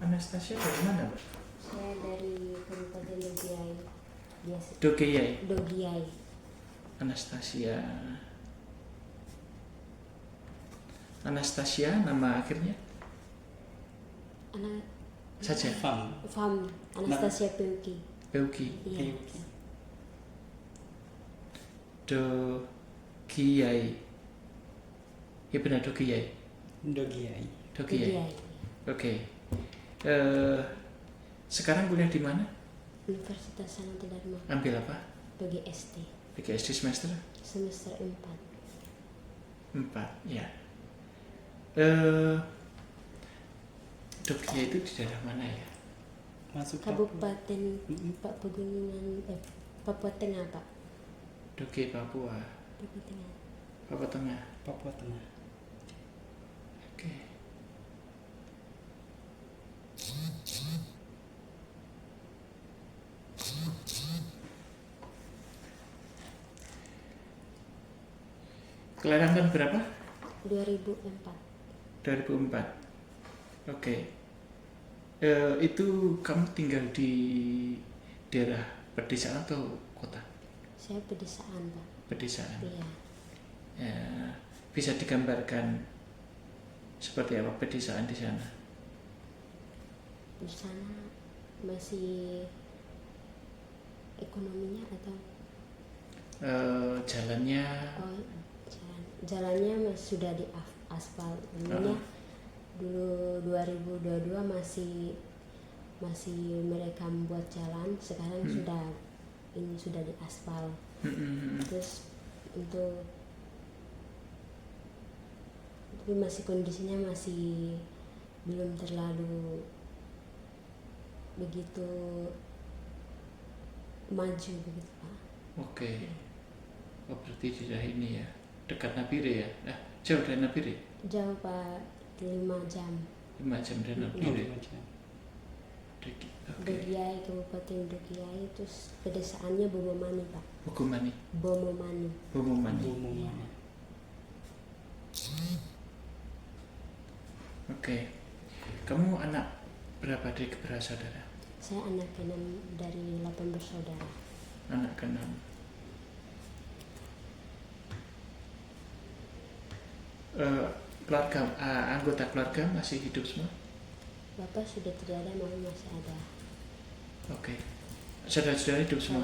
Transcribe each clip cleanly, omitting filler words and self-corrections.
Anastasia dari mana, Mbak? Saya dari Kabupaten Dogiai. Biasa. Dogiai. Anastasia nama akhirnya? Saja. Fam. Anastasia Peuki. Iya. Dogiai. Ya benar Dogiai. Oke. Sekarang kuliah di mana? Universitas Sanata Dharma. Ambil apa? PGSD. PGSD semester 4. 4, ya. Dogiai itu di daerah mana ya? Kabupaten Pak Pegunungan Papua Tengah, Pak. Dogiai Papua Tengah. Oke. Kelahiran tahun berapa? 2004. Oke. Itu kamu tinggal di daerah pedesaan atau kota? Saya pedesaan, Pak. Pedesaan. Iya. Ya, bisa digambarkan seperti apa pedesaan di sana? Di sana masih ekonominya atau jalannya? Jalannya sudah di aspal. Dulunya dulu 2022 masih mereka membuat jalan. Sekarang sudah di aspal. Terus tapi masih kondisinya masih belum terlalu begitu maju begitu, Pak. Oke. Oh, berarti di daerah ini ya, dekat Nabire ya? Jauh dari Nabire? Jauh, Pak, 5 jam. 5 jam dari Nabire. Dogiai, Kabupaten Dogiai, terus pedesaannya Bomomani, Pak. Bomomani. Ya. Oke. Kamu anak berapa dari bersaudara? Saya anak ke-6 dari 8 bersaudara. Anak ke-6. Anggota keluarga masih hidup semua? Bapak sudah tidak ada, mama masih ada. Oke. Saudara-saudara hidup semua?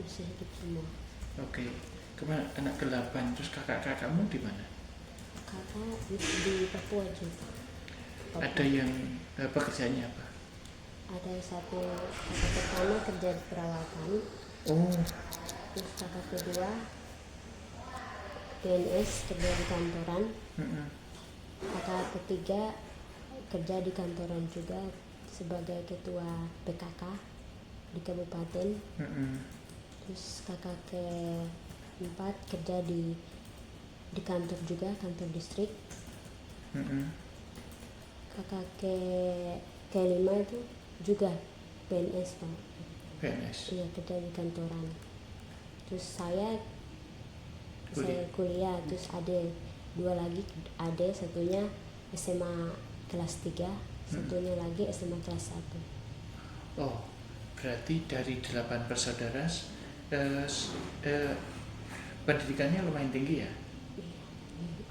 Masih hidup semua. Oke. Kemana anak ke-8, terus kakak-kakakmu di mana? Kakak di Papua juga. Ada yang pekerjaannya apa? Ada satu kakak pertama kerja di perawatan. Terus kakak kedua PNS kerja di kantoran. Kakak ketiga kerja di kantoran juga sebagai ketua PKK di kabupaten. Terus kakak keempat kerja di kantor juga, kantor distrik. Kakak kelima itu juga PNS, Pak. PNS? Iya, kerja di kantoran. Terus saya kuliah. Terus ada 2 lagi, ada satunya SMA kelas 3, satunya lagi SMA kelas 1. Oh, berarti dari 8 bersaudara pendidikannya lumayan tinggi ya? Iya,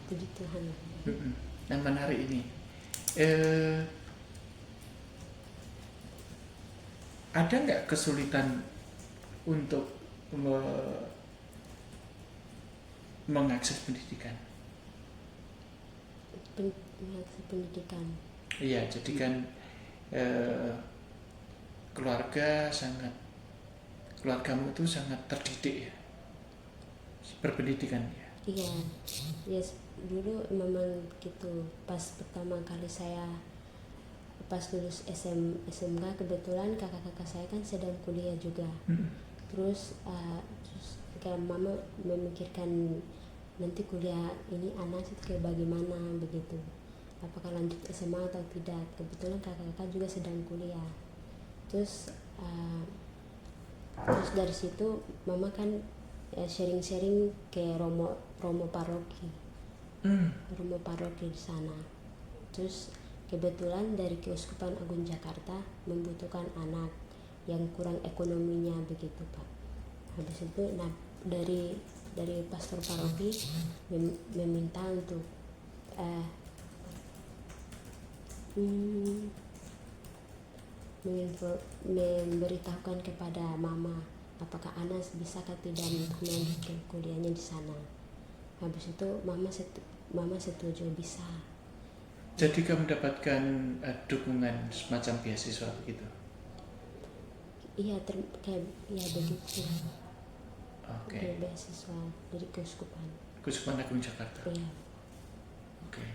puji Tuhan. Yang menarik ini, ada nggak kesulitan untuk mengakses pendidikan? Mengakses pendidikan. Iya, jadi kan keluargamu itu sangat terdidik ya, berpendidikan ya. Iya, yes, dulu memang gitu. Pas pertama kali saya pas lulus SMK, kebetulan kakak-kakak saya kan sedang kuliah juga. Terus kayak mama memikirkan nanti kuliah ini anak itu kayak bagaimana begitu, apakah lanjut SMA atau tidak. Kebetulan kakak-kakak juga sedang kuliah. Terus dari situ mama kan sharing-sharing ke Romo paroki. Romo paroki di sana. Terus kebetulan dari Keuskupan Agung Jakarta membutuhkan anak yang kurang ekonominya begitu Pak. Habis itu dari pastor paroki meminta untuk memberitahukan kepada mama apakah Anas bisakah tidak untuk melanjutkan kuliahnya di sana. Habis itu mama setuju bisa. Jadi kamu mendapatkan dukungan semacam beasiswa begitu? Iya, kayak ya begitu. Oke. Dari beasiswa dari Keuskupan. Keuskupan Agung Jakarta. Iya. Oke.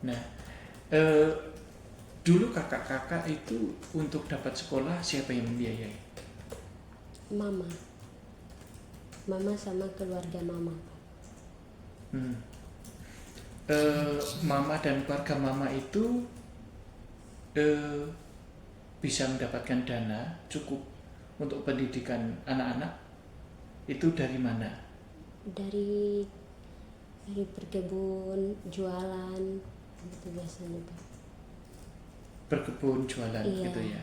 Nah, dulu kakak-kakak itu untuk dapat sekolah siapa yang membiayai? Mama sama keluarga mama. Mama dan keluarga mama itu bisa mendapatkan dana cukup untuk pendidikan anak-anak itu dari mana? Dari berkebun, jualan, itu biasanya Pak. Berkebun, jualan, Iya. gitu ya?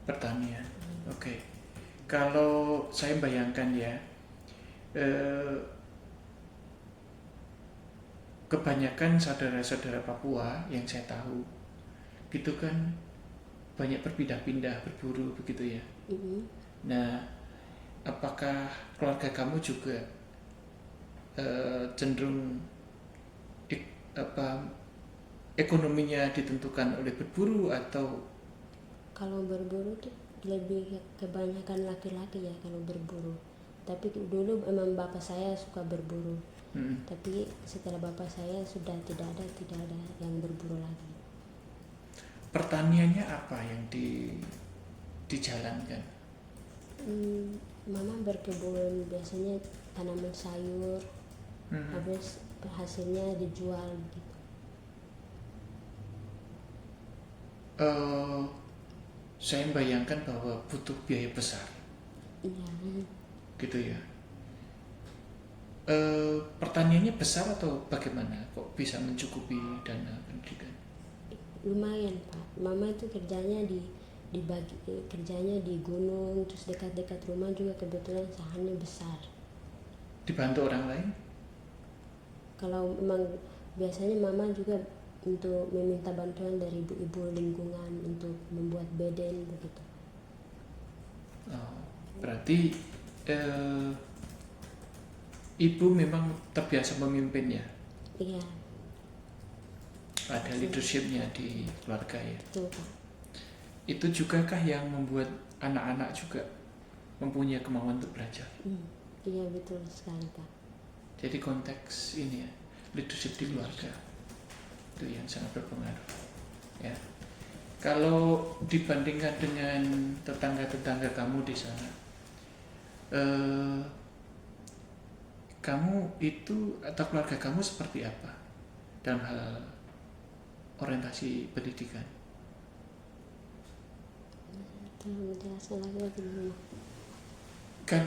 Pertanian. Oke. Kalau saya bayangkan ya, kebanyakan saudara-saudara Papua yang saya tahu gitu kan banyak berpindah-pindah berburu begitu ya. Nah, apakah keluarga kamu juga cenderung ekonominya ditentukan oleh berburu atau? Kalau berburu tuh lebih kebanyakan laki-laki ya kalau berburu. Tapi dulu memang bapak saya suka berburu. Tapi setelah bapak saya sudah tidak ada yang berburu lagi. Pertaniannya apa yang dijalankan? Mama berkebun, biasanya tanaman sayur, habis hasilnya dijual gitu. Saya bayangkan bahwa butuh biaya besar. Iya. Gitu ya. Pertaniannya besar atau bagaimana? Kok bisa mencukupi dana pendidikan? Lumayan Pak. Mama itu kerjanya kerjanya di gunung, terus dekat-dekat rumah juga kebetulan sahannya besar. Dibantu orang lain? Kalau memang biasanya mama juga untuk meminta bantuan dari ibu-ibu lingkungan untuk membuat beden begitu. Berarti ibu memang terbiasa memimpin ya? Iya. Ada leadershipnya di keluarga ya? Betul Pak. Itu juga kah yang membuat anak-anak juga mempunyai kemauan untuk belajar? Iya betul sekali Pak. Jadi konteks ini ya, leadership di keluarga itu yang sangat berpengaruh ya. Kalau dibandingkan dengan tetangga-tetangga kamu di sana, kamu itu atau keluarga kamu seperti apa dalam hal orientasi pendidikan? Tolong menjelaskan lagi dulu. Kan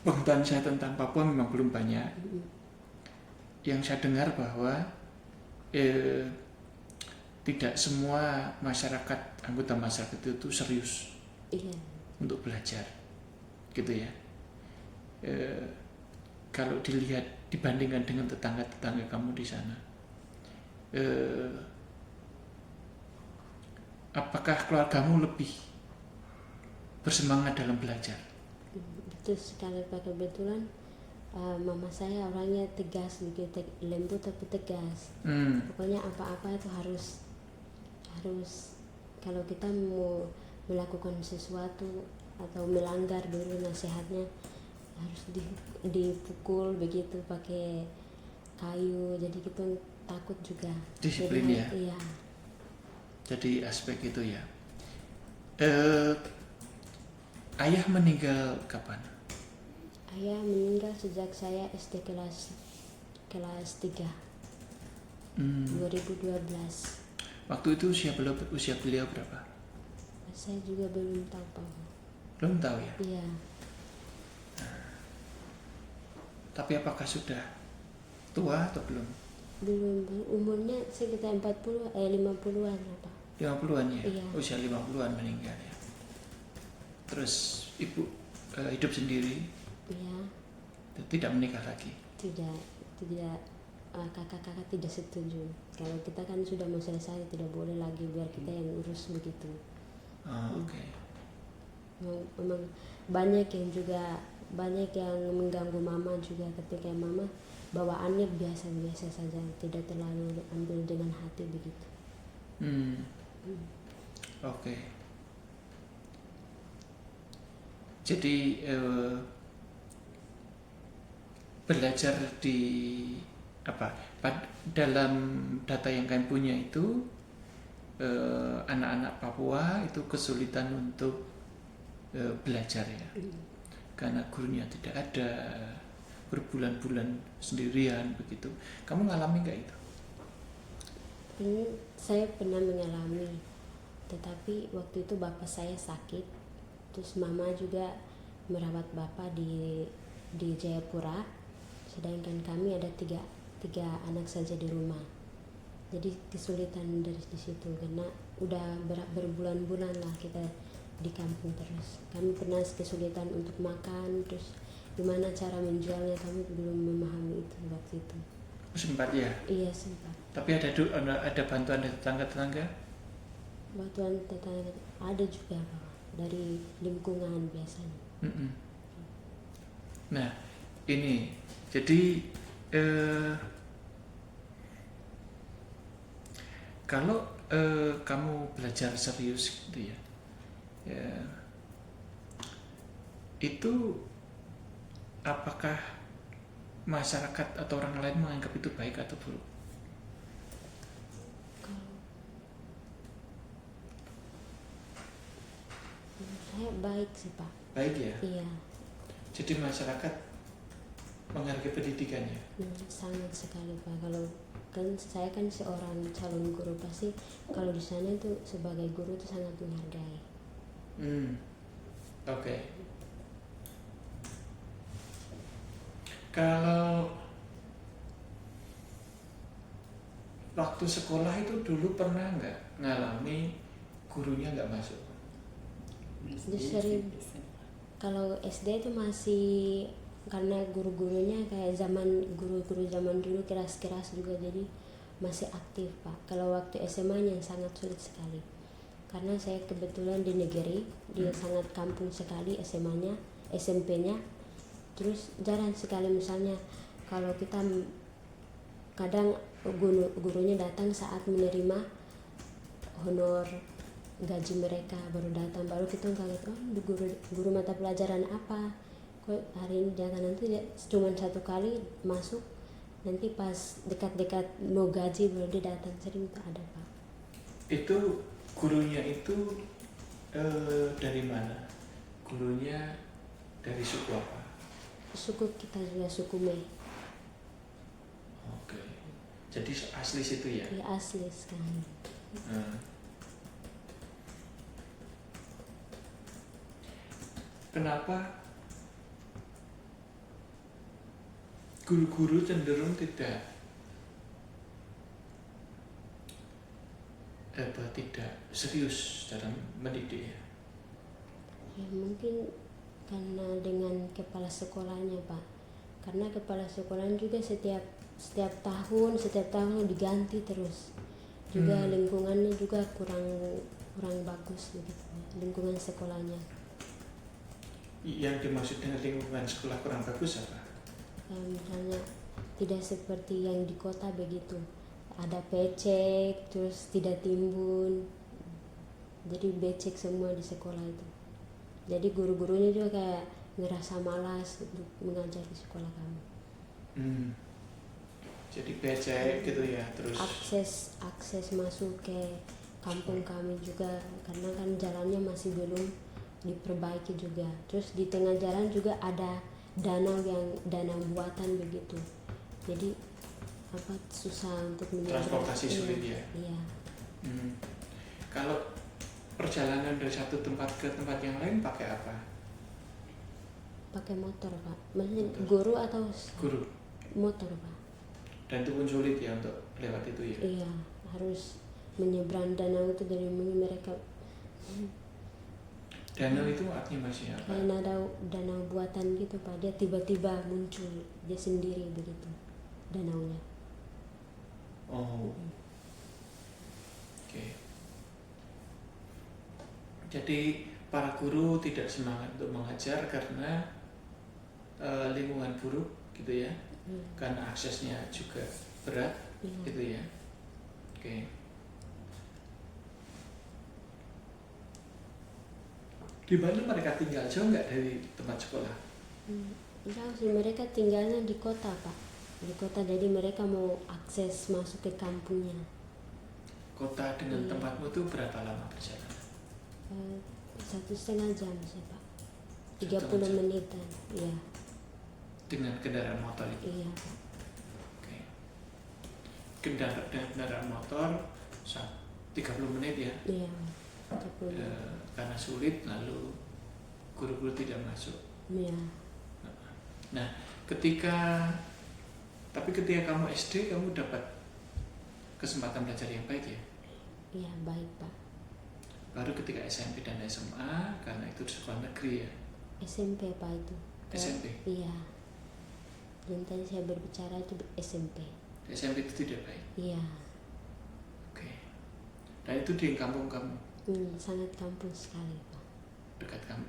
pengetahuan saya tentang Papua memang belum banyak. Yang saya dengar bahwa tidak semua masyarakat, anggota masyarakat itu serius untuk belajar, gitu ya. Kalau dilihat dibandingkan dengan tetangga-tetangga kamu di sana, apakah keluargamu lebih bersemangat dalam belajar? Betul sekali Pak. Kebetulan mama saya orangnya tegas begitu, lembut tapi tegas. Pokoknya apa-apa itu harus kalau kita mau melakukan sesuatu atau melanggar dulu nasihatnya harus dipukul begitu pakai kayu, jadi kita takut juga. Disiplin jadi, ya. Iya. Jadi aspek itu ya. Ayah meninggal kapan? Ayah meninggal sejak saya SD kelas 3 2012. Waktu itu usia beliau berapa? Saya juga belum tahu Pak. Belum tahu ya? Iya. Tapi apakah sudah tua atau belum? Belum, umurnya sekitar 50-an apa. 50-an ya? Iya. Usia 50-an meninggal ya. Terus ibu hidup sendiri, Iya, tidak menikah lagi. tidak kakak-kakak tidak setuju. Kalau kita kan sudah mau selesai, tidak boleh lagi biar kita yang urus begitu. Oke. Memang banyak yang mengganggu mama juga, ketika mama bawaannya biasa-biasa saja, tidak terlalu ambil dengan hati begitu. Oke. Jadi belajar di dalam data yang kalian punya itu, anak-anak Papua itu kesulitan untuk belajar ya, karena gurunya tidak ada, berbulan-bulan sendirian begitu. Kamu ngalami nggak itu? Saya pernah mengalami, tetapi waktu itu bapak saya sakit, terus mama juga merawat bapak di Jayapura, sedangkan kami ada tiga anak saja di rumah. Jadi kesulitan dari di situ, karena udah berbulan-bulan lah kita di kampung terus. Kami pernah kesulitan untuk makan, terus gimana cara menjualnya kami belum memahami itu waktu itu. Sempat ya? Iya sempat. Tapi ada bantuan dari tetangga-tetangga? Bantuan tetangga ada juga Pak, dari lingkungan biasanya. Nah ini jadi kalau kamu belajar serius gitu ya, itu apakah masyarakat atau orang lain menganggap itu baik atau buruk? Saya baik sih Pak. Baik ya? Iya. Jadi masyarakat menghargai pendidikannya? Sangat sekali Pak. Kalau kan saya kan seorang calon guru, pasti kalau di sana itu sebagai guru itu sangat menghargai. Oke. Kalau waktu sekolah itu dulu pernah nggak ngalami gurunya nggak masuk? Sering. Kalau SD itu masih, karena guru-gurunya kayak guru-guru zaman dulu keras-keras juga, jadi masih aktif Pak. Kalau waktu SMA yang sangat sulit sekali, karena saya kebetulan di negeri, dia sangat kampung sekali SMA-nya, SMP-nya. Terus jarang sekali, misalnya kalau kita kadang gurunya datang saat menerima honor gaji mereka, baru datang, baru kita kaget, guru mata pelajaran apa kok hari ini datang. Nanti dia cuma satu kali masuk, nanti pas dekat-dekat mau gaji baru dia datang. Sering tak ada Pak. Itu gurunya itu dari mana? Gurunya dari suku apa? Suku kita juga suku Mei. Oke. Jadi asli situ ya? Iya asli sekali. Kenapa guru-guru cenderung tidak serius dalam mendidik ya? Ya mungkin karena dengan kepala sekolahnya Pak, karena kepala sekolahnya juga setiap tahun diganti terus, juga lingkungannya juga kurang bagus begitu, lingkungan sekolahnya. Yang dimaksud dengan lingkungan sekolah kurang bagus apa? Misalnya tidak seperti yang di kota begitu, ada becek, terus tidak timbun, jadi becek semua di sekolah itu. Jadi guru-gurunya juga kayak ngerasa malas untuk mengajar di sekolah kami. Jadi becek gitu ya, terus akses masuk ke kampung kami juga, karena kan jalannya masih belum diperbaiki juga. Terus di tengah jalan juga ada danau buatan begitu. Jadi susah untuk menyeberang. Transportasi sulit ya. Iya. Kalau perjalanan dari satu tempat ke tempat yang lain pakai apa? Pakai motor Pak. Maksudnya guru atau guru? Motor Pak. Dan itu pun sulit ya untuk lewat itu ya. Iya, harus menyeberang danau itu dari mereka. Danau itu artinya masih apa? Kayak ada danau buatan gitu Pak, dia tiba-tiba muncul dia sendiri begitu danaunya. Oh, oke. Jadi para guru tidak semangat untuk mengajar karena lingkungan buruk gitu ya, karena aksesnya juga berat gitu ya. Oke. Di mana mereka tinggal, jauh nggak dari tempat sekolah? Jauh sih, mereka tinggalnya di kota Pak, di kota, jadi mereka mau akses masuk ke kampungnya. Kota dengan tempatmu itu berapa lama perjalanan? 1,5 jam sih Pak, 1 30 jam. menitan. Iya. Dengan kendaraan motor itu? Iya Pak. Oke. Dengan kendaraan motor 30 menit ya? Iya, 30. Karena sulit lalu guru-guru tidak masuk. Iya. Nah, ketika kamu SD kamu dapat kesempatan belajar yang baik ya? Iya, baik Pak. Baru ketika SMP dan SMA, karena itu di sekolah negeri ya? SMP Pak itu. SMP? Iya. Dan tadi saya berbicara itu SMP. SMP itu tidak baik? Iya. Oke. Dan itu di kampung kamu? Sangat kampung sekali Pak. Dekat kamu?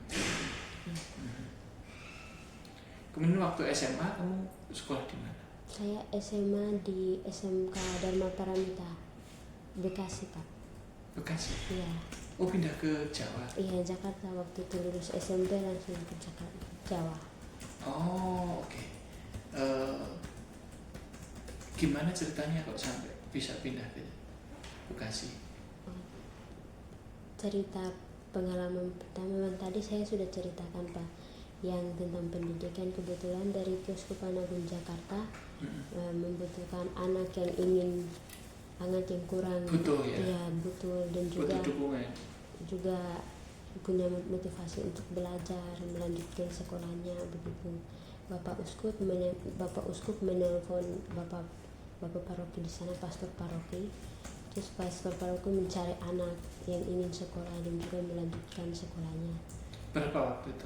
Kemudian waktu SMA kamu sekolah di mana? Saya SMA di SMK Dharma Paramita, Bekasi Pak. Bekasi? Iya. Oh, pindah ke Jawa? Iya, Jakarta. Waktu itu lulus SMP langsung ke Jawa. Oh, oke. Gimana ceritanya kok sampai bisa pindah ke Bekasi? Cerita pengalaman pertama tadi saya sudah ceritakan Pak, yang tentang pendidikan. Kebetulan dari Keuskupan Agung Jakarta membutuhkan anak yang ingin, anak yang kurang butuh ya? Iya, butuh, dan juga butuh dukungan. Juga punya motivasi untuk belajar, melanjutkan sekolahnya begitu. Bapak Uskup menelpon Bapak paroki di sana, pastor paroki. Terus pastor paroki mencari anak yang ingin sekolah dan juga melanjutkan sekolahnya. Berapa waktu itu?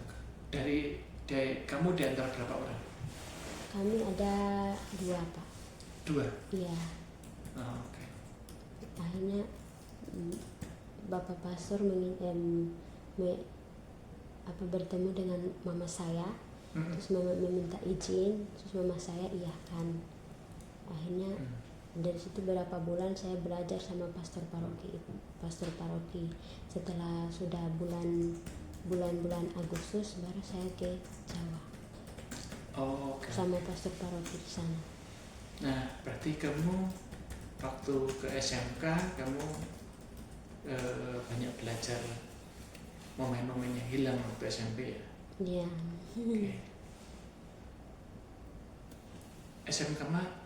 Dari kamu di antara berapa orang? Kami ada 2 Pak. 2? Iya. Oh, oke. Akhirnya Bapak pastor bertemu dengan mama saya. Terus mama meminta izin, terus mama saya iyakan. Akhirnya dari situ beberapa bulan saya belajar sama pastor paroki. Setelah sudah bulan Agustus baru saya ke Jawa. Oh, oke. Sama pastor paroki di sana. Nah, berarti kamu waktu ke SMK kamu banyak belajar momen-momen yang hilang waktu SMP ya? Iya. Oke.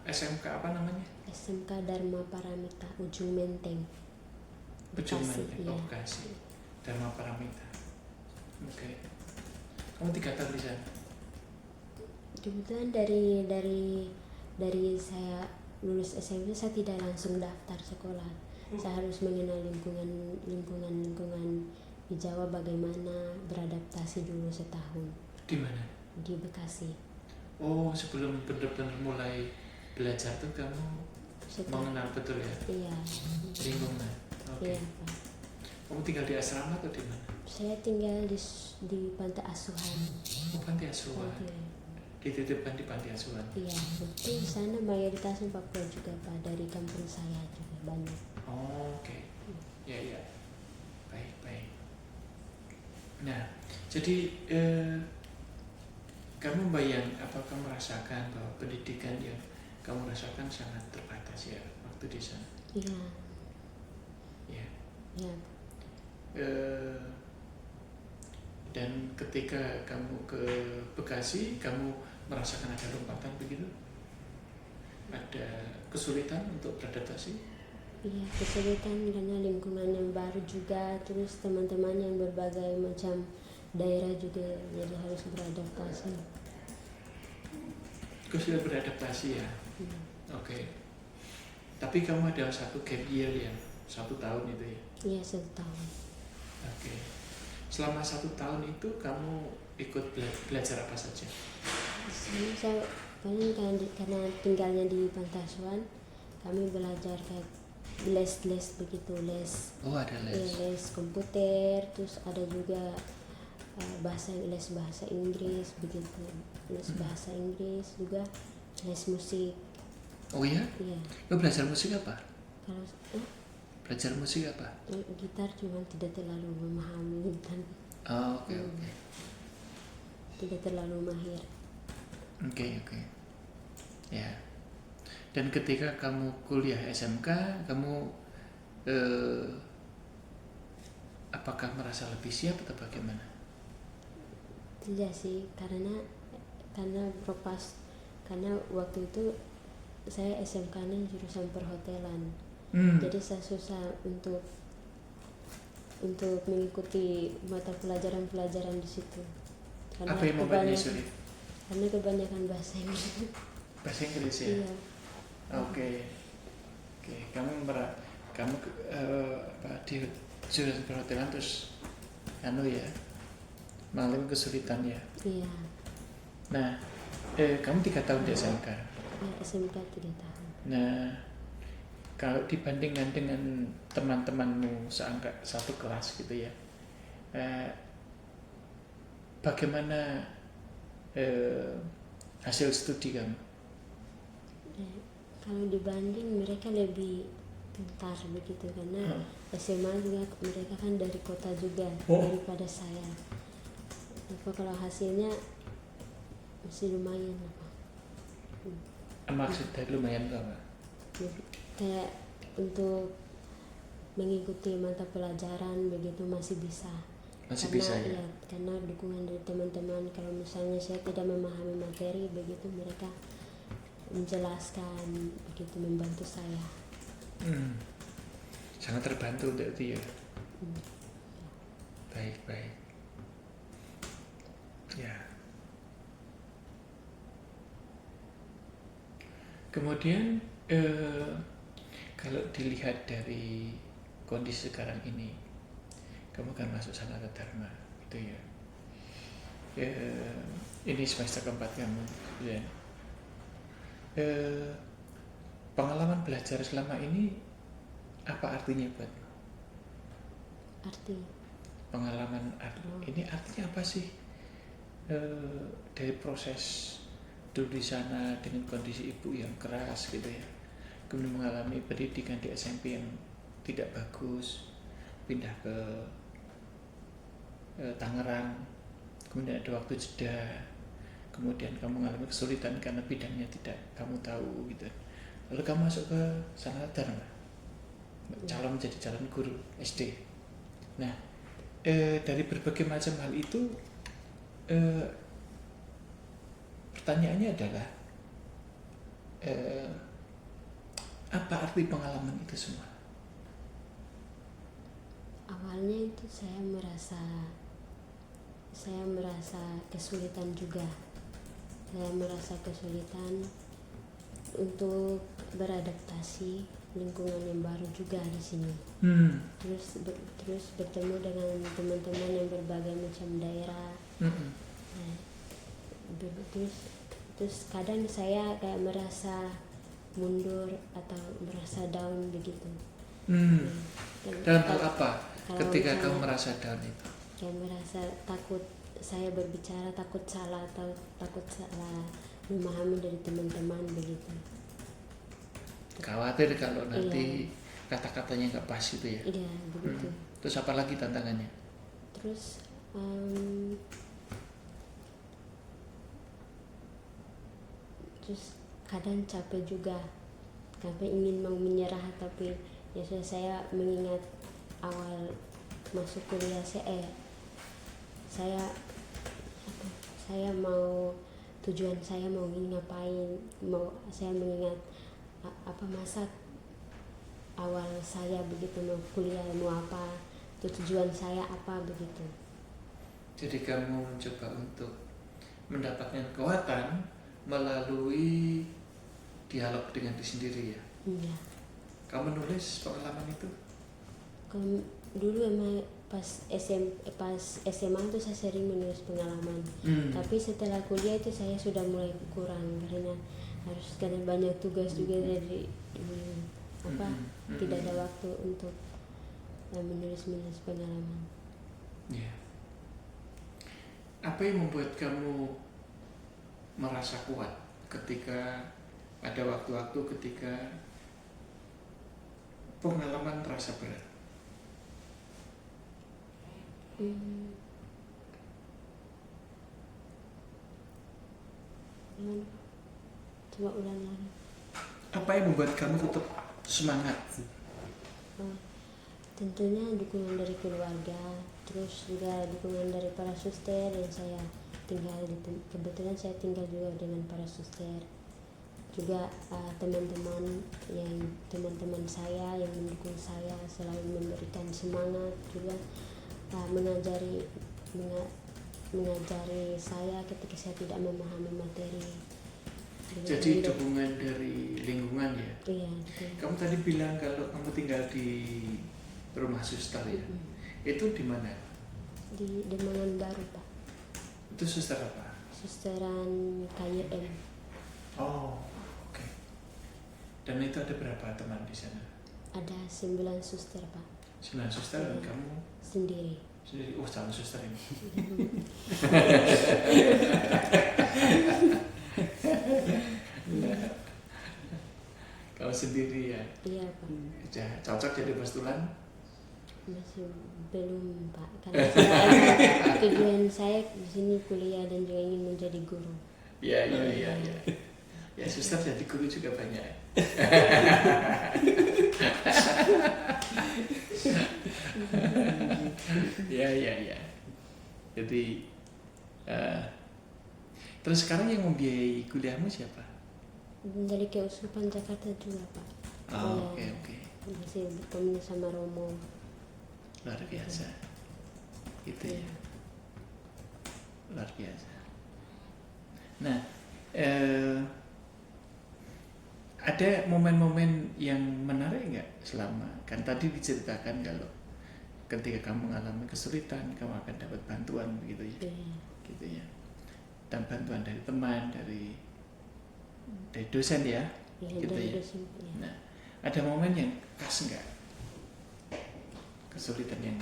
SMK apa namanya? SMK Dharma Paramita, Ujung Menteng. Ujung Bekasi, Menteng, iya. Bekasi. Dharma Paramita. Oke. Kamu 3 tahun di sana? Kebetulan dari saya lulus SMP saya tidak langsung daftar sekolah. Saya harus mengenal lingkungan di Jawa, bagaimana beradaptasi dulu setahun. Di mana? Di Bekasi. Oh, sebelum benar-benar mulai belajar tuh kamu mengenal betul ya? Iya. Lingkungan. Oke. Iya Pak. Kamu tinggal di asrama atau di mana? Saya tinggal di panti asuhan. Oh, panti asuhan. Dititipkan di panti asuhan. Iya, betul. Di sana mayoritasnya Papua juga Pak, dari kampung saya juga banyak. Oh, oke. Ya. Baik. Nah, jadi kamu kamu merasakan bahwa pendidikan yang kamu rasakan sangat terbatas ya waktu di sana? Iya. Ya. Iya. Dan ketika kamu ke Bekasi, kamu merasakan ada lompatan begitu? Ada kesulitan untuk beradaptasi? Iya, kesulitan karena lingkungan yang baru juga, terus teman-teman yang berbagai macam daerah juga, jadi harus beradaptasi. Kesulitan beradaptasi ya? Oke. Tapi kamu ada satu gap year ya, 1 tahun itu ya? Iya 1 tahun. Oke. Selama 1 tahun itu kamu ikut belajar apa saja? Di sini saya paling karena tinggalnya di Pantasuan, kami belajar kayak les begitu, les. Oh, ada Iya, les. les komputer, terus ada juga les bahasa Inggris begitu, les bahasa Inggris juga, les musik. Oh ya? Iya. Lo belajar musik apa? Kalau Belajar musik apa? gitar cuma tidak terlalu memahami dan Oh, oke. tidak terlalu mahir. Oke. Ya. Dan ketika kamu kuliah SMK, kamu apakah merasa lebih siap atau bagaimana? Tidak sih, karena karena waktu itu saya SMK-nya jurusan perhotelan. Jadi saya susah untuk mengikuti mata pelajaran di situ. Apa yang membuatnya sulit? Karena kebanyakan bahasa Inggris. Bahasa Inggris ya? Iya. Oke. Kamu di jurusan perhotelan terus ya, mengalami kesulitan ya? Iya. Nah, kamu 3 tahun di SMK. Ya, SMK 3 tahun. Nah, kalau dibandingkan dengan teman-temanmu satu kelas gitu ya, bagaimana hasil studi kamu? Kalau dibanding mereka lebih pintar begitu, karena SMA juga mereka kan dari kota juga daripada saya. Kalau hasilnya masih lumayan apa? Maksudnya lumayan apa? Kayak untuk mengikuti mata pelajaran begitu masih bisa. Masih Karena, bisa ya? karena dukungan dari teman-teman. Kalau misalnya saya tidak memahami materi begitu, mereka menjelaskan begitu, membantu saya. Sangat terbantu untuk itu ya? Baik. Ya. Kemudian kalau dilihat dari kondisi sekarang ini, kamu kan masuk Sanata Dharma gitu ya. Ini semester keempat kamu ya. Pengalaman belajar selama ini apa artinya buatmu? Arti? Pengalaman ini artinya apa sih? Dari proses dulu di sana dengan kondisi ibu yang keras gitu ya, kemudian mengalami pendidikan di SMP yang tidak bagus, pindah ke Tangerang, kemudian ada waktu jeda, kemudian kamu mengalami kesulitan karena bidangnya tidak kamu tahu gitu, lalu kamu masuk ke Sanata Dharma, menjadi calon guru SD. Nah, dari berbagai macam hal itu, pertanyaannya adalah apa arti pengalaman itu semua? Awalnya itu saya merasa kesulitan juga. Saya merasa kesulitan untuk beradaptasi lingkungan yang baru juga di sini. Terus bertemu dengan teman-teman yang berbagai macam daerah. Nah, terus kadang saya kayak merasa mundur atau merasa down begitu. Dalam hal apa ketika kamu merasa down itu? Kayak merasa takut saya berbicara, takut salah memahami dari teman-teman begitu. Khawatir kalau nanti kata-katanya nggak pas gitu ya? Iya, begitu. Terus apa lagi tantangannya? Terus kadang capek juga, sampai ingin mau menyerah, tapi ya saya mengingat awal masuk kuliah saya mau tujuan saya mau ngapain, saya mengingat masa awal saya begitu, mau kuliah mau apa, tujuan saya apa begitu. Jadi kamu mencoba untuk mendapatkan kekuatan melalui dialog dengan diri sendiri ya. Iya. Kamu nulis pengalaman itu? Kalau dulu emang pas SMA itu saya sering menulis pengalaman. Tapi setelah kuliah itu saya sudah mulai kurang karena banyak tugas juga dari tidak ada waktu untuk menulis pengalaman. Ya. Apa yang membuat kamu merasa kuat ketika ada waktu-waktu ketika pengalaman terasa berat? Coba ulang lagi. Apa yang membuat kamu tetap semangat? Tentunya dukungan dari keluarga, terus juga dukungan dari para suster yang saya tinggal kebetulan saya tinggal juga dengan para suster, juga teman-teman saya yang mendukung saya selalu memberikan semangat, juga mengajari saya ketika saya tidak memahami materi. Jadi dukungan dari lingkungan ya? Iya. Kamu tadi bilang kalau kamu tinggal di rumah suster ya? Itu di mana? Di Demangan Baru, Pak. Itu suster apa? Susteran KYM. Oh, oke. Dan itu ada berapa teman di sana? Ada 9 suster, Pak. 9 suster dan kamu? Sendiri. Oh, sama suster ini. Kamu sendiri ya? Iya, Pak. Cocok jadi postulan? Masih belum, Pak. Karena saya tujuan saya di sini kuliah dan juga ingin menjadi guru. Iya. Ya, suster jadi guru juga banyak. Ya. Jadi terus sekarang yang membiayai kuliahmu siapa? Dari Keuskupan Jakarta juga, Pak. Oh, oke. Masih bertemu sama Romo. Luar biasa. Gitu ya. Luar biasa. Nah, ada momen-momen yang menarik nggak selama? Kan tadi diceritakan kalau ketika kamu mengalami kesulitan, kamu akan dapat bantuan begitu ya. Gitu ya. Dan bantuan dari teman, dari dosen ya. Gitu dari ya. dosen, ya. Nah, ada momen yang khas nggak? Kesulitan yang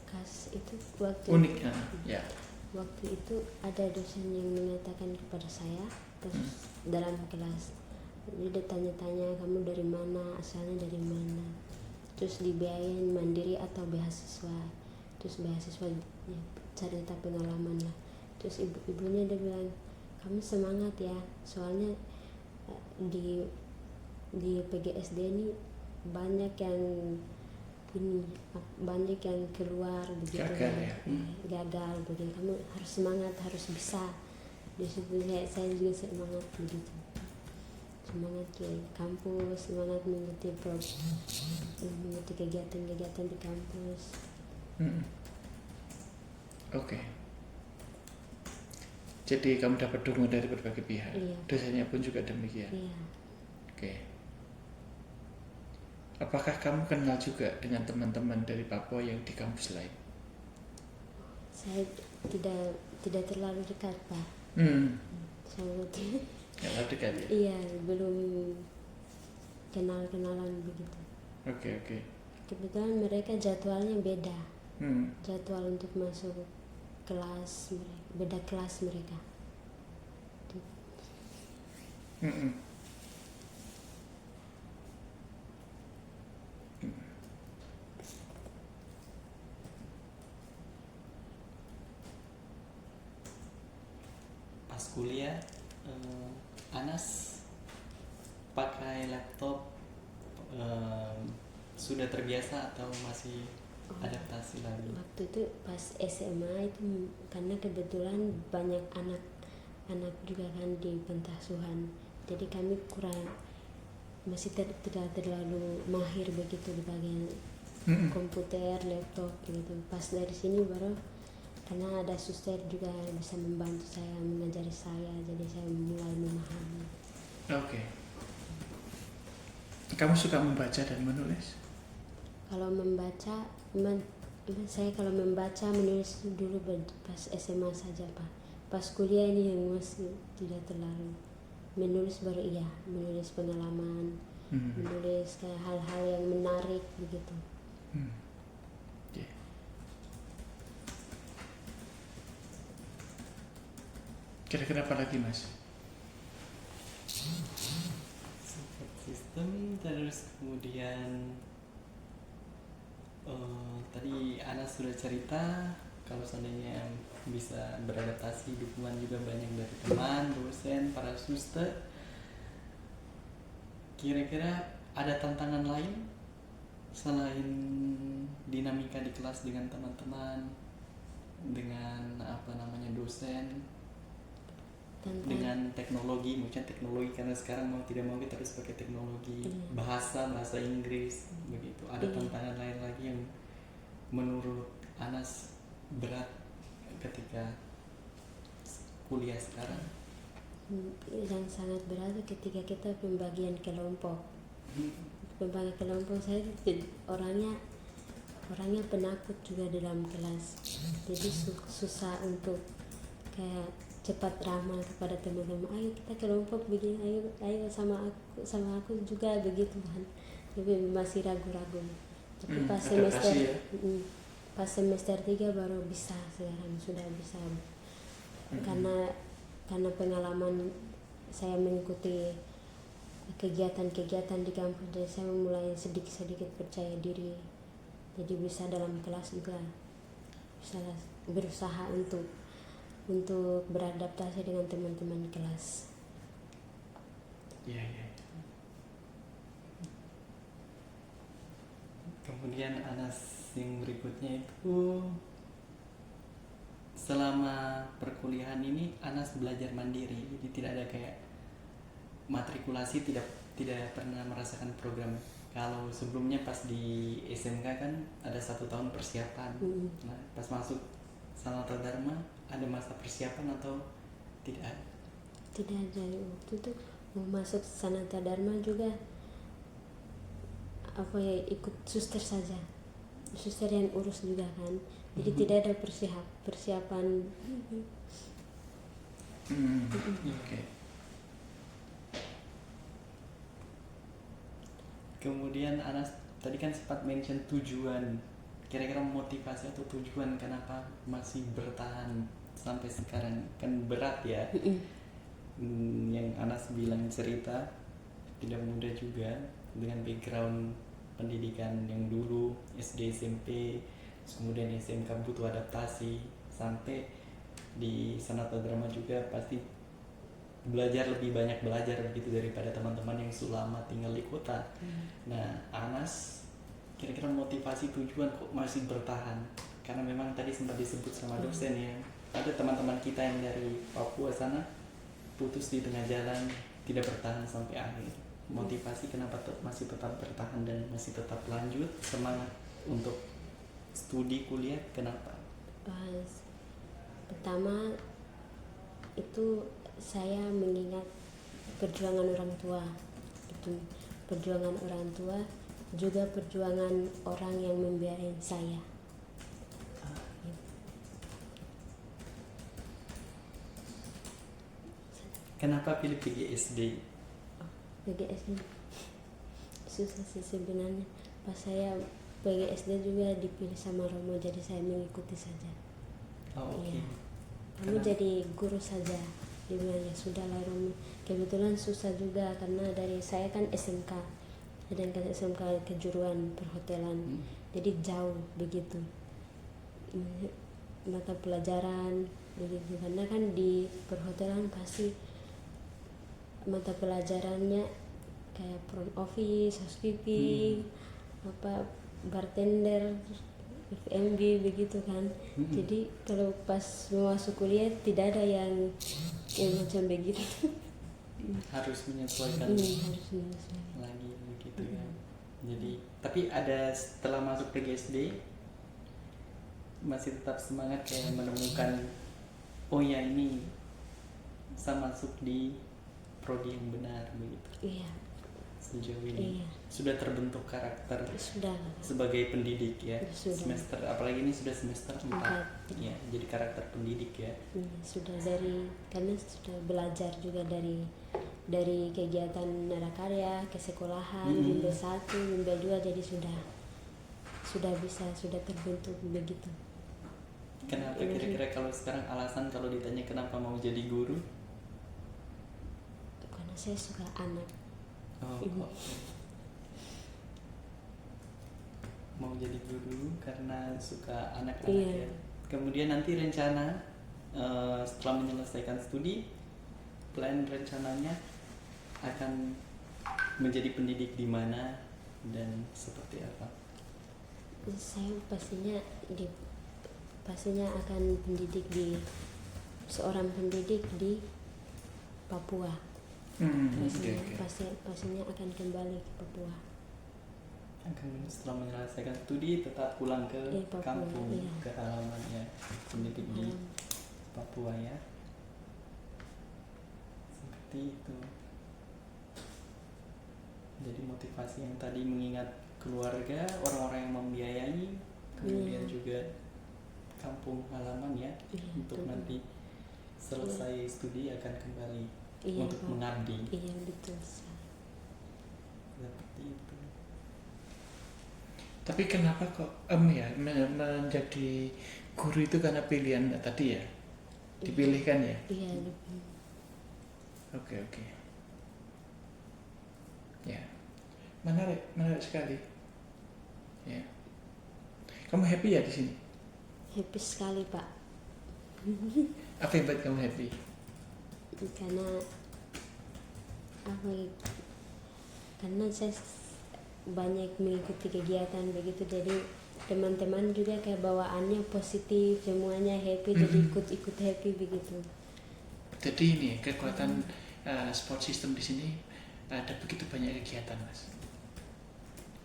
khas itu waktu unik ya. Waktu itu ada dosen yang mengatakan kepada saya terus dalam kelas, dia tanya-tanya kamu dari mana, asalnya dari mana, terus dibiayain mandiri atau beasiswa, terus beasiswa ya, cerita pengalaman lah. Terus ibunya dia bilang kamu semangat ya, soalnya di PGSD ini banyak yang keluar begitu, gagal begitu, kamu harus semangat, harus bisa. Di situ saya juga semangat begitu, semangat ke kampus, semangat mengikuti kegiatan-kegiatan di kampus. Oke. Jadi kamu dapat dukungan dari berbagai pihak. Iya. Dosennya pun juga demikian. Iya. Oke. Apakah kamu kenal juga dengan teman-teman dari Papua yang di kampus lain? Saya tidak terlalu dekat, Pak. Sangat. Terlalu dekat ya? Iya, belum kenal-kenalan begitu. Oke. Kebetulan mereka jadwalnya beda. Jadwal untuk masuk kelas beda kelas mereka. Pas kuliah Anas pakai laptop sudah terbiasa atau masih adaptasi lagi? Waktu itu pas SMA itu karena kebetulan banyak anak juga kan di pentasuhan, jadi kami masih tidak terlalu mahir begitu di bagian komputer, laptop gitu. Pas dari sini baru karena ada suster juga bisa membantu saya, mengajari saya, jadi saya mulai memahami. Oke. Kamu suka membaca dan menulis? Kalau membaca, saya kalau membaca menulis dulu pas SMA saja Pak. Pas kuliah ini yang masih tidak terlalu. Menulis baru iya, menulis pengalaman, menulis kayak hal-hal yang menarik begitu. Yeah. Kira-kira apa lagi Mas? Support system, terus kemudian tadi Anas sudah cerita kalau seandainya bisa beradaptasi, dukungan juga banyak dari teman, dosen, para suster. Kira-kira ada tantangan lain selain dinamika di kelas dengan teman-teman, dengan dosen, dengan teknologi, maksudnya teknologi karena sekarang mau tidak mau kita harus pakai teknologi, bahasa Inggris begitu. Ada tantangan lain lagi yang menurut Anas berat ketika kuliah sekarang? Yang sangat berat ketika kita pembagian kelompok. Pembagian kelompok, saya orangnya penakut juga dalam kelas, jadi susah untuk kayak cepat ramah kepada teman-teman. Ayo kita kelompok begini, ayo sama aku juga begitu kan. Tapi masih ragu-ragu. Tapi pas semester 3 baru bisa, sekarang sudah bisa. Karena pengalaman saya mengikuti kegiatan-kegiatan di kampus, jadi saya mulai sedikit-sedikit percaya diri. Jadi bisa dalam kelas juga bisa berusaha untuk beradaptasi dengan teman-teman kelas. Iya. Kemudian Anas yang berikutnya itu, selama perkuliahan ini Anas belajar mandiri, jadi tidak ada kayak matrikulasi, tidak pernah merasakan program. Kalau sebelumnya pas di SMK kan ada 1 tahun persiapan. Nah, pas masuk Sanata Dharma ada masa persiapan atau tidak? Tidak ada. Waktu itu mau masuk Sanata Dharma juga ikut suster saja, suster yang urus juga kan, jadi tidak ada persiapan. Okay. Kemudian Anas tadi kan sempat mention tujuan, kira-kira motivasi atau tujuan kenapa masih bertahan sampai sekarang, kan berat ya. Yang Anas bilang cerita tidak mudah juga dengan background pendidikan yang dulu SD SMP, kemudian SMK butuh adaptasi, sampai di Sanata Dharma juga pasti lebih banyak belajar begitu daripada teman-teman yang selama tinggal di kota. Nah, Anas kira-kira motivasi tujuan kok masih bertahan, karena memang tadi sempat disebut sama dosen ya, ada teman-teman kita yang dari Papua sana putus di tengah jalan, tidak bertahan sampai akhir. Motivasi kenapa masih tetap bertahan dan masih tetap lanjut semangat untuk studi kuliah, kenapa? Pertama itu saya mengingat perjuangan orang tua, perjuangan orang tua juga perjuangan orang yang membiayai saya. Kenapa pilih PGSD? PGSD susah sih sebenarnya. Pas saya PGSD juga dipilih sama Romo, jadi saya mengikuti saja. Okay. Kamu jadi guru saja. Dia bilang ya sudahlah Romo. Kebetulan susah juga karena dari saya kan SMK, sedangkan SMK kejuruan perhotelan, jadi jauh begitu mata pelajaran begitu. Karena kan di perhotelan pasti mata pelajarannya kayak front office, housekeeping, bartender, FMB begitu kan. Jadi kalau pas mau masuk kuliah tidak ada yang macam begitu. Harus menyesuaikan lagi begitu ya. Jadi tapi ada setelah masuk PGSD masih tetap semangat kayak menemukan, oh ya ini saya masuk di prodi yang benar begitu. Iya. sejauh ini? Iya. Sudah terbentuk karakter Sudah. sebagai pendidik ya. Sudah. Semester apalagi ini sudah semester 4. Empat. Ya, jadi karakter pendidik ya. Sudah karena sudah belajar juga dari kegiatan narakarya ke sekolahan, bimbel 1, bimbel 2, jadi sudah terbentuk begitu. Kenapa kira-kira kalau sekarang alasan kalau ditanya kenapa mau jadi guru? Karena saya suka anak. Oh. Mau jadi guru karena suka anak-anak Iya. ya. Kemudian nanti rencana setelah menyelesaikan studi, plan rencananya akan menjadi pendidik di mana dan seperti apa? Saya pastinya akan seorang pendidik di Papua. Pastinya akan kembali ke Papua. Setelah menyelesaikan studi tetap pulang ke Papua, kampung, iya. ke halamannya, pendidik di Papua ya. Seperti itu. Jadi motivasi yang tadi mengingat keluarga, orang-orang yang membiayai, kemudian juga kampung halaman ya, untuk nanti selesai studi akan kembali untuk Pak. mengabdi. Iya, betul. Seperti itu. Tapi kenapa kok menjadi guru itu karena pilihan tadi ya? Dipilihkan ya? Iya. Oke. Ya, menarik sekali. Ya, kamu happy ya di sini? Happy sekali, Pak. Apa yang buat kamu happy? Karena karena saya banyak mengikuti kegiatan begitu, jadi teman-teman juga kayak bawaannya positif, semuanya happy, jadi ikut happy begitu. Jadi ini kekuatan sport system di sini ada begitu banyak kegiatan, Mas.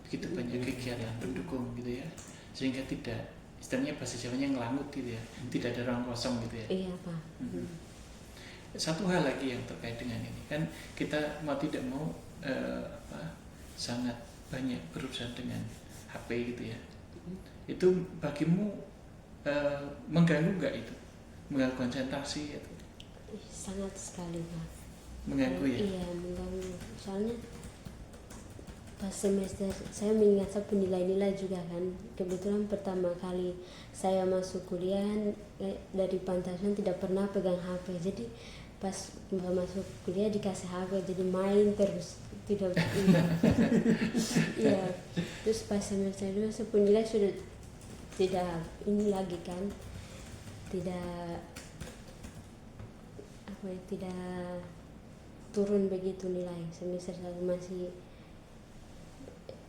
Begitu banyak kegiatan pendukung gitu ya, sehingga tidak, istilahnya bahasa Jawanya ngelangut gitu ya, tidak ada ruang kosong gitu ya. Iya, Pak. Satu hal lagi yang terkait dengan ini, kan kita mau tidak mau sangat banyak berurusan dengan HP gitu ya. Itu bagimu mengganggu nggak itu? Mengganggu konsentrasi itu? Sangat sekali, Pak. Mengganggu ya? Iya, mengganggu. Soalnya pas semester saya mengingat penilai-nilai juga kan. Kebetulan pertama kali saya masuk kuliah dari Pantasan tidak pernah pegang HP. Jadi pas masuk kuliah dikasih HP, jadi main terus, tidak iya. Terus pas semester 2 penilaian sudah tidak ini lagi kan, tidak turun begitu nilai. Semester 1 masih,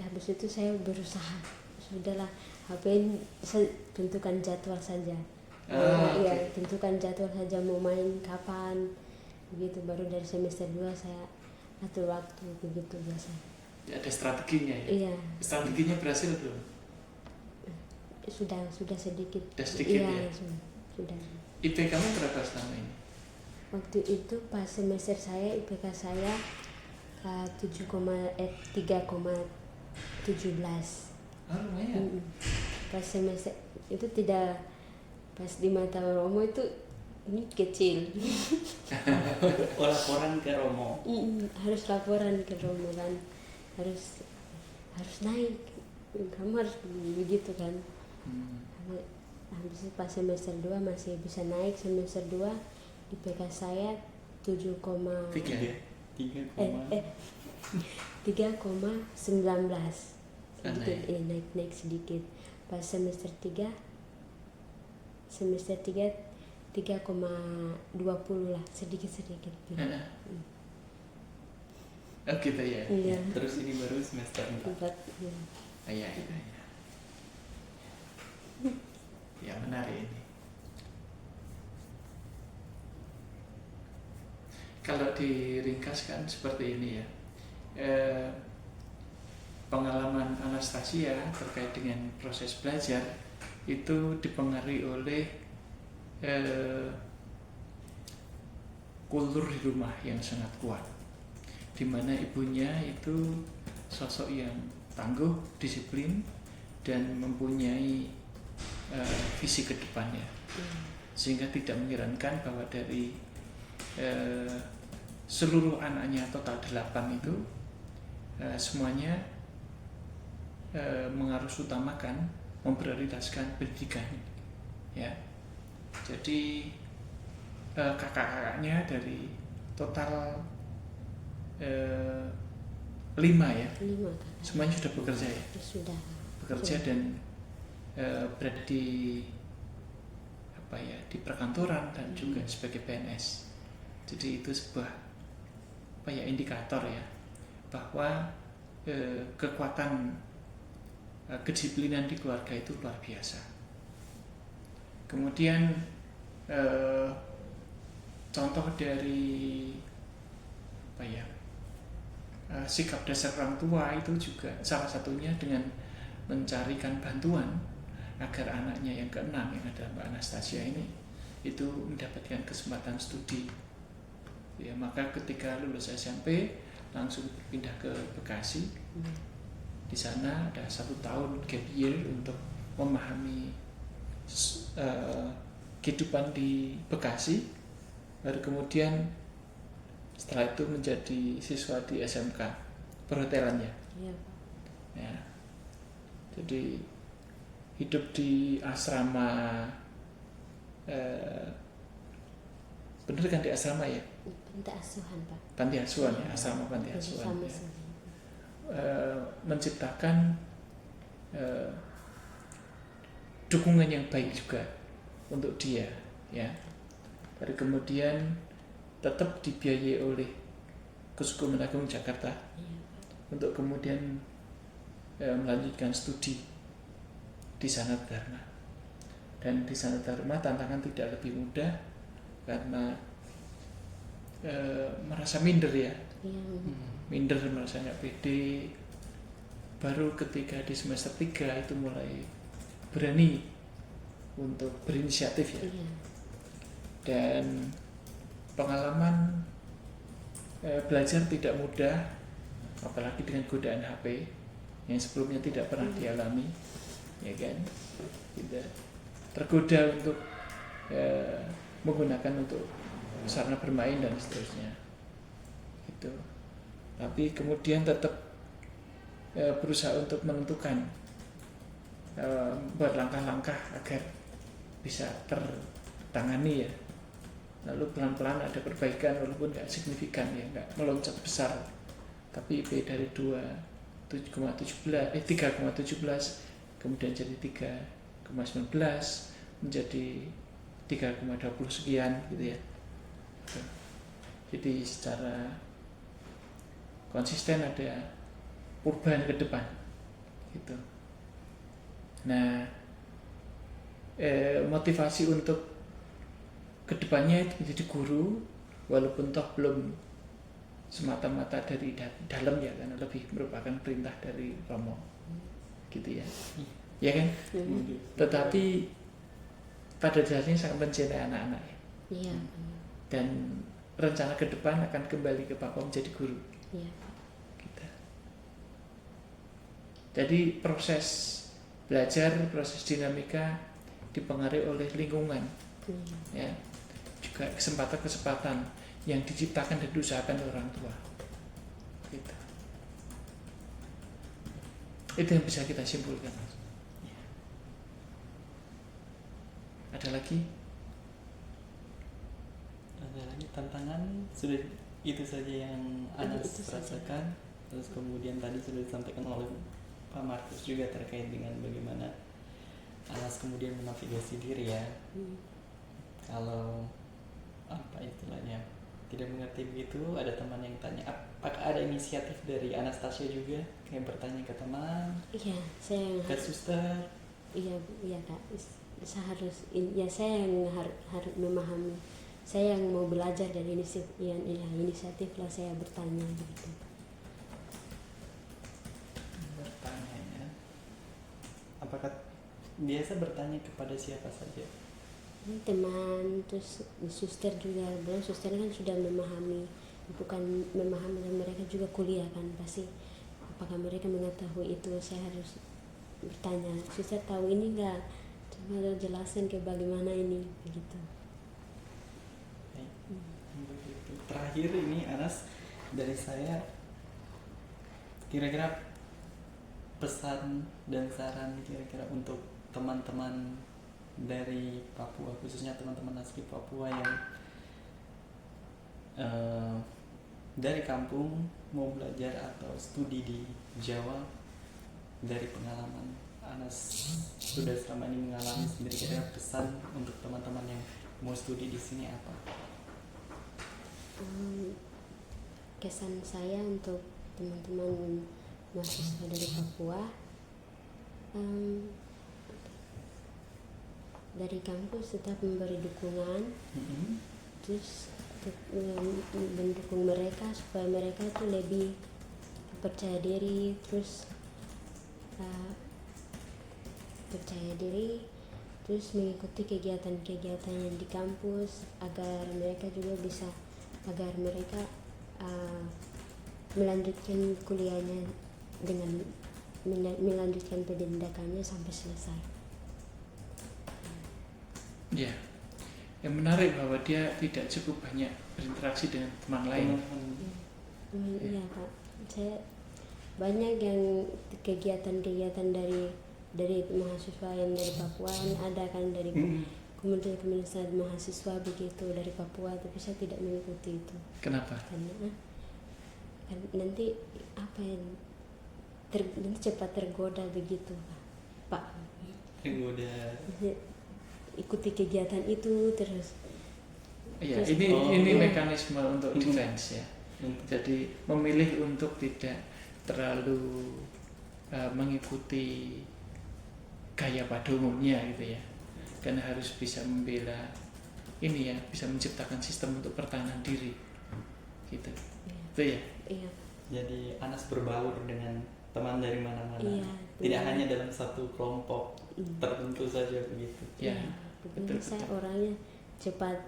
habis itu saya berusaha, sudahlah HP saya tentukan jadwal saja. Iya, tentukan jadwal saja mau main kapan begitu, baru dari semester 2 saya atur waktu begitu biasa. Ya, ada strateginya ya? Iya. Strateginya berhasil belum? Sudah sedikit. Sudah sedikit iya, ya? Sudah. IP kamu berapa selama ini? Waktu itu pas semester saya IPK saya 3,17. Oh, lumayan. Pas semester itu tidak, pas di mata Romo itu ini kecil. Laporan ke Romo. Harus laporan ke Romo kan, harus naik, kamu harus begitu kan. Habis itu pas semester 2 masih bisa naik. Semester 2 IPK saya 3,19. Sedikit, naik sedikit. Pas semester 3 3,20 lah, sedikit. Oh gitu ya? Iya. Terus ini baru semester 4. Iya. Ya, menarik ini. Kalau diringkaskan seperti ini ya, pengalaman Anastasia terkait dengan proses belajar itu dipengaruhi oleh kultur di rumah yang sangat kuat. di mana ibunya itu sosok yang tangguh, disiplin, dan mempunyai visi ke depannya, sehingga tidak mengherankan bahwa dari seluruh anaknya total 8 itu semuanya mengharusutamakan, memprioritaskan pendidikan, ya. Jadi kakak-kakaknya dari total 5 ya, 5 kakak. semuanya sudah bekerja ya, Sudah. bekerja dan berada di di perkantoran dan juga sebagai PNS. Jadi itu sebuah indikator ya, bahwa kekuatan kedisiplinan di keluarga itu luar biasa. Kemudian contoh dari sikap dasar orang tua itu juga salah satunya dengan mencarikan bantuan agar anaknya yang ke-6 yang adalah Mbak Anastasia ini itu mendapatkan kesempatan studi. Ya, maka ketika lulus SMP langsung pindah ke Bekasi. Di sana ada 1 tahun gap year untuk memahami kehidupan di Bekasi. Baru kemudian setelah itu menjadi siswa di SMK perhotelan ya. Iya. Ya. Jadi hidup di asrama, bener kan di asrama ya? Panti asuhan Pak. Panti asuhan ya, asrama panti asuhan. Sama Ya. saja. Menciptakan dukungan yang baik juga untuk dia, ya. Lalu kemudian tetap dibiayai oleh Kesukuman Agung Jakarta untuk kemudian melanjutkan studi di Sanat Dharma. Dan di Sanat Dharma tantangan tidak lebih mudah karena merasa minder ya, minder, merasa nggak pede. Baru ketika di semester 3 itu mulai berani untuk berinisiatif ya. Dan pengalaman belajar tidak mudah, apalagi dengan godaan HP yang sebelumnya tidak pernah dialami, ya kan? Tidak tergoda untuk menggunakan untuk sarana bermain dan seterusnya, gitu. Tapi kemudian tetap berusaha untuk menentukan, buat langkah-langkah agar bisa tertangani ya. Lalu pelan-pelan ada perbaikan walaupun nggak signifikan ya, nggak melonjak besar, tapi IP dari 3,17 kemudian jadi 3,19 menjadi 3,20 sekian gitu ya. Jadi secara konsisten ada perubahan ke depan gitu. Nah, motivasi untuk kedepannya itu menjadi guru, walaupun toh belum semata-mata dari dalam ya, karena lebih merupakan perintah dari Romo gitu ya, ya kan? Tetapi pada dasarnya sangat mencintai anak-anak ya. Iya. Dan rencana ke depan akan kembali ke Papa menjadi guru. Iya. Gitu. Jadi proses belajar, proses dinamika dipengaruhi oleh lingkungan, ya, juga kesempatan-kesempatan yang diciptakan dan diusahakan oleh orang tua. Gitu. Itu yang bisa kita simpulkan. Ada lagi? Ada lagi tantangan, sudah itu saja yang Anas Itu rasakan. Terus kemudian tadi sudah disampaikan oleh Pak Markus juga terkait dengan bagaimana Anas kemudian menavigasi diri ya. Kalau apa istilahnya tidak mengerti begitu, ada teman yang tanya, apakah ada inisiatif dari Anastasia juga kayak bertanya ke teman, Iya, saya yang ke suster? iya Kak. Saya yang harus memahami. Saya yang mau belajar dari inisiatif lah saya bertanya gitu. Bertanya, apakah biasa bertanya kepada siapa saja? Teman, terus suster juga, bilang suster kan sudah memahami bukan memahami, dan mereka juga kuliah kan, pasti apakah mereka mengetahui itu. Saya harus bertanya, suster tahu ini enggak, coba jelaskan ke bagaimana ini begitu. Baik. Begitu. Terakhir ini Anas, dari saya, kira-kira pesan dan saran kira-kira untuk teman-teman dari Papua, khususnya teman-teman asli Papua yang dari kampung mau belajar atau studi di Jawa. Dari pengalaman Anas sudah selama ini mengalami sendiri, kira-kira pesan untuk teman-teman yang mau studi di sini apa? Kesan saya untuk teman-teman mahasiswa dari Papua, dari kampus tetap memberi dukungan, terus mendukung mereka supaya mereka itu lebih percaya diri, terus mengikuti kegiatan-kegiatan yang di kampus, agar mereka melanjutkan kuliahnya dengan melanjutkan pendidikannya sampai selesai. Ya, yang menarik bahwa dia tidak cukup banyak berinteraksi dengan teman lain. Iya Pak, saya banyak yang kegiatan-kegiatan dari mahasiswa yang dari Papua, ada kan dari komunitas mahasiswa begitu dari Papua, tapi saya tidak mengikuti itu. Kenapa? Karena nanti nanti cepat tergoda begitu Pak. Tergoda. Ikuti kegiatan itu terus. Iya, ini mekanisme untuk defense ya. Jadi memilih untuk tidak terlalu mengikuti gaya pada umumnya gitu ya, karena harus bisa membela ini ya, bisa menciptakan sistem untuk pertahanan diri gitu. Itu ya. Iya. Jadi Anas berbaur dengan teman dari mana-mana, tidak hanya dalam satu kelompok tertentu saja begitu. Ya, betul. Saya orangnya cepat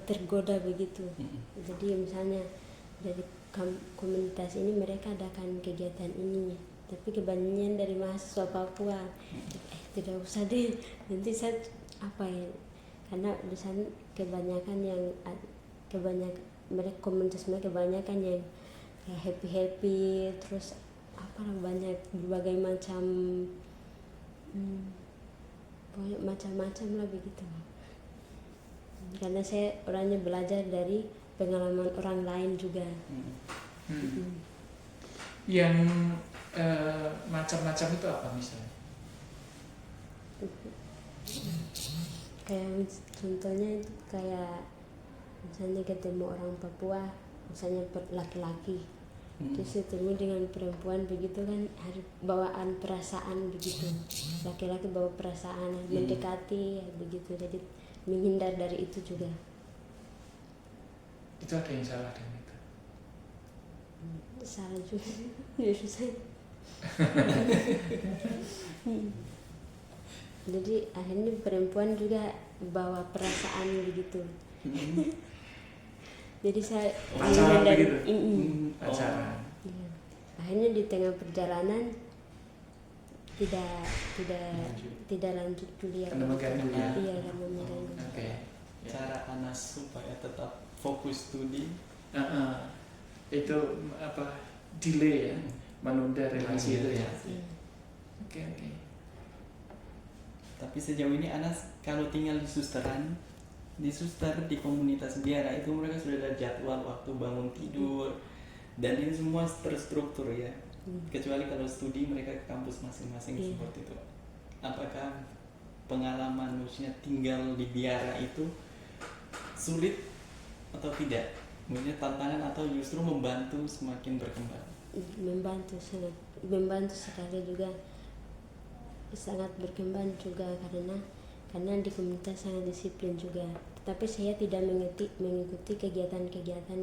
tergoda begitu. Jadi misalnya dari komunitas ini mereka adakan kegiatan ini, tapi kebanyakan dari mahasiswa Papua, tidak usah deh, nanti saya karena di sana kebanyakan mereka komunitas mereka kebanyakan yang happy, terus banyak berbagai macam macam-macam lah begitu. Karena saya orangnya belajar dari pengalaman orang lain juga. Yang macam-macam itu apa misalnya? Kayak contohnya itu kayak misalnya ketemu orang Papua, misalnya laki-laki, terus ketemu dengan perempuan begitu kan, harus bawaan perasaan begitu. Laki-laki bawa perasaan, mendekati begitu, jadi menghindar dari itu juga. Itu ada yang salah dengan itu? Salah juga, justru saya. Jadi akhirnya perempuan juga bawa perasaan begitu. Jadi saya pacaran dari begitu? Pacaran. Iya. Akhirnya di tengah perjalanan tidak lanjut kuliah. Karena mengganggu ya? Iya, karena mengganggu. Oke. Cara Anas supaya tetap fokus studi, itu delay ya, menunda relasi itu ya. Oke. Tapi sejauh ini Anas kalau tinggal di susteran, di komunitas biara itu mereka sudah ada jadwal waktu bangun tidur, dan ini semua terstruktur ya. Kecuali kalau studi mereka ke kampus masing-masing seperti itu. Apakah pengalaman maksudnya tinggal di biara itu sulit atau tidak? Maksudnya tantangan atau justru membantu semakin berkembang? Membantu sekali juga, sangat berkembang juga karena di komunitas sangat disiplin juga. Tetapi saya tidak mengikuti kegiatan-kegiatan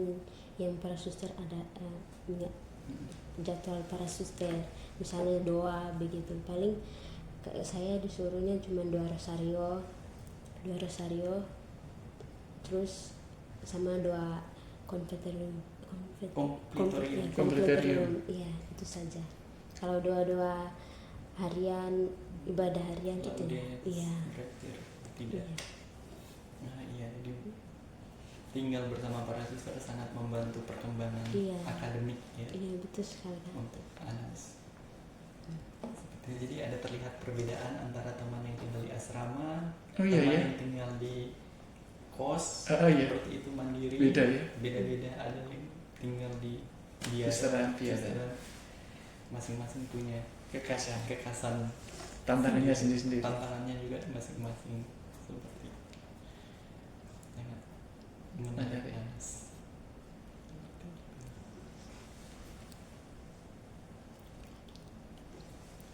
yang para suster ada jadwal para suster, misalnya doa begitu. Paling saya disuruhnya cuma 2 rosario, terus sama 2 konfeterium. Konfeterium. Iya, itu saja. Kalau doa-doa harian, ibadah harian itu iya. Tidak. Iya. Nah iya, jadi tinggal bersama para siswa sangat membantu perkembangan Iya. akademik ya Iya, betul sekali Kak. untuk Anas. Jadi ada terlihat perbedaan antara teman yang tinggal di asrama, Oh, iya, teman iya. yang tinggal di kos, Iya. seperti itu mandiri. Beda ya. Beda-beda, ada yang tinggal di Kesetaraan biasa. Masing-masing punya kekasan Tantangannya sendiri-sendiri. tantangannya juga masing-masing seperti itu. Sangat menarik. Menarik. Anas.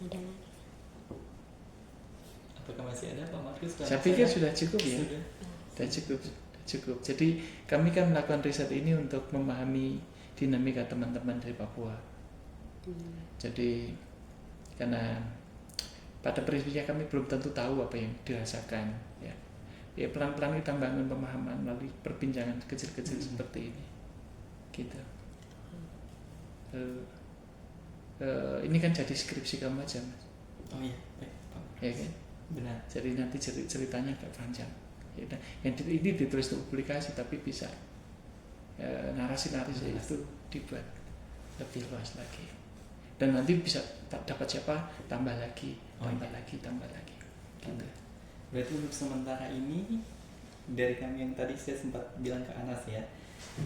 Ada lagi. Apakah masih ada Pak Markus? Saya pikir sudah cukup ya. Sudah. Sudah cukup. Jadi kami kan melakukan riset ini untuk memahami dinamika teman-teman dari Papua. Jadi karena pada prinsipnya kami belum tentu tahu apa yang dirasakan ya. Ya pelan-pelan kita bangun pemahaman melalui perbincangan kecil-kecil seperti ini. Gitu. Ini kan jadi skripsi kamu aja Mas. Oh iya, baik Pak. Ya kan? Benar. Jadi nanti ceritanya agak panjang. Ya, yang ini ditulis untuk publikasi tapi bisa narasi-narasi itu dibuat lebih luas lagi. Dan nanti bisa dapat siapa tambah lagi. Gitu. Berarti untuk sementara ini dari kami yang tadi saya sempat bilang ke Anas ya,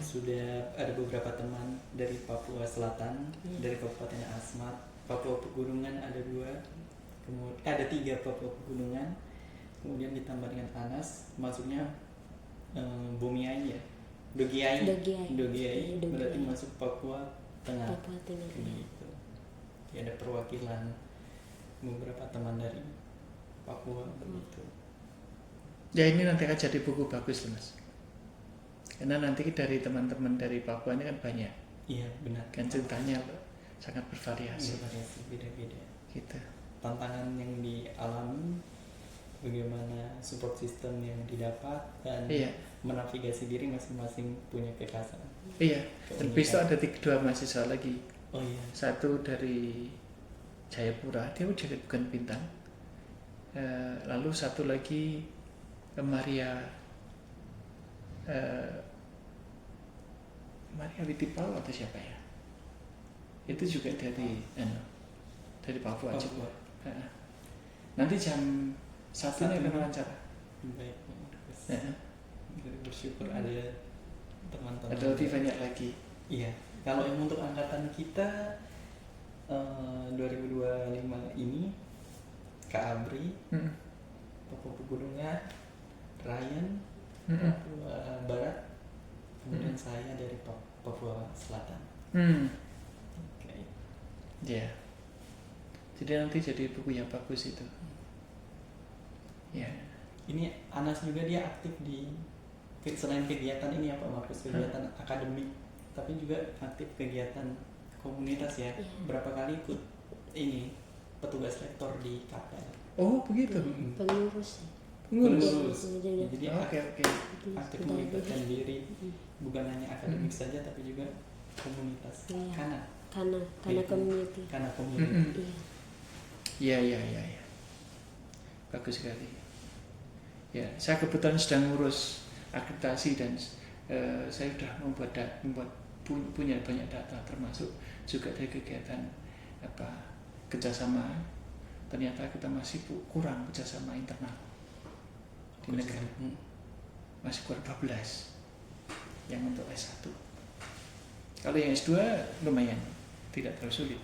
sudah ada beberapa teman dari Papua Selatan, dari Kabupaten Asmat, Papua Pegunungan ada 2, kemudian ada 3 Papua Pegunungan, kemudian ditambah dengan Anas, masuknya Bumiai ya, Dogiai, berarti masuk Papua Tengah. Papua Tengah. Gitu. Jadi ada perwakilan beberapa teman dari Papua begitu. Ya ini nanti akan jadi buku bagus Mas. Karena nanti dari teman-teman dari Papua ini kan banyak. Iya benar. Kan ceritanya sangat bervariasi. Bervariasi, beda-beda. Gitu. Tantangan yang dialami, bagaimana support system yang didapat dan menavigasi diri masing-masing punya kekhasan. Iya. Dan besok ada 2 mahasiswa lagi. Oh iya. Satu dari Jayapura, dia juga bukan Bintang. Lalu satu lagi Maria Witipal atau siapa ya? Itu juga dari Papua juga. Nanti jam 1 ini akan wawancara. Baik. Bersyukur ada teman-teman. Ada lebih banyak lagi. Iya. Kalau yang untuk angkatan kita 2025 ini Kak Abri, Papua Pegunungan, Ryan, Papua Barat, kemudian saya dari Papua Selatan. Oke. Ya. Jadi nanti jadi buku yang bagus itu. Ya. Ini Anas juga dia aktif di selain kegiatan ini apa Markus, kegiatan akademik, tapi juga aktif kegiatan komunitas ya. Berapa kali ikut ini petugas rektor di kapel. Oh begitu. Pengurus. Jadi Oke. aktif melibatkan diri bukan hanya akademik saja tapi juga komunitas. Karena community. Karena community. Iya. Bagus sekali. Ya, saya kebetulan sedang ngurus akreditasi dan saya sudah punya banyak data termasuk juga dari kegiatan kerjasama. Ternyata kita masih kurang kerjasama internal di negara. Masih kurang 12 yang untuk S1. Kalau yang S2 lumayan, tidak terlalu sulit.